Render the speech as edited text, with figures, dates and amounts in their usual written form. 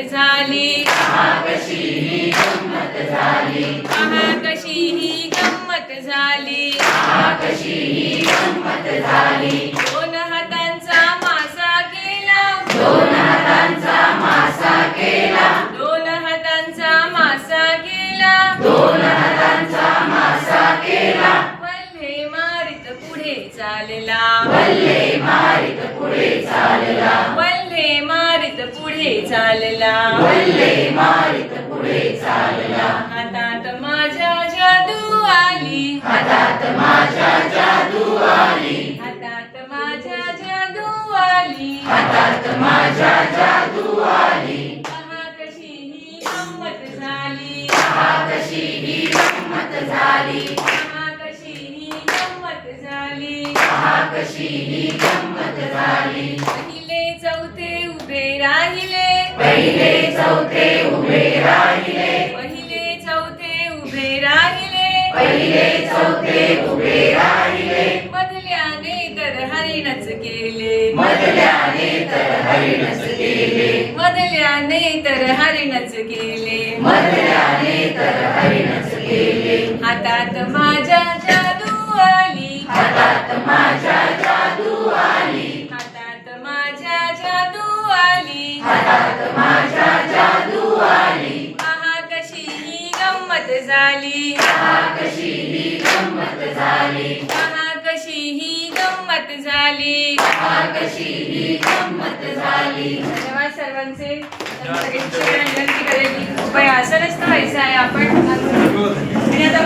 झाली, कशी ही गंमत झाली, कशी ही गंमत झाली, कशी ही गंमत झाली. दोन हातांचा मासा केला, दोन हातांचा मासा केला, दोन हातांचा मासा केला, दोन हातांचा मासा केला. वल्हे मारित पुढे चालला, वल्ले मारित पुढे चालला, वल्हे मारित पुढे चालला, वल्ले मारित पुढे चालला. हातात माझ्या जादू आली, हातात माझ्या जादू आली, हातात माझ्या जादू आली, हातात माझ्या जादू आली. कशी ही गंमत झाली, कशी ही गंमत झाली, कशी ही गंमत झाली. कशी ही गंमत झाली. पहिले चौथे उभे राहिले, पहिले चौथे उभे राहिले, पहिले चौथे उभे राहिले, पहिले चौथे उभे राहिले. मधल्याने तर हरिणच केले, मधल्याने तर हरिणच केले, मधल्याने तर हरिणच केले. मधल्याने तर हरिणच केले. हातात माझ्या जादू आली, हातात माझ्या जादू आली, हातात माझ्या जादू आली. हातात माझ्या जादू आली. कशी ही गंमत झाली, कशी ही गंमत झाली, कशी ही गंमत झाली. कशी ही गंमत झाली. धन्यवाद सर्वांचे. सगळ्यांची विनंती करेल की कृपया असं नसतं व्हायचं आहे आपण आणि आता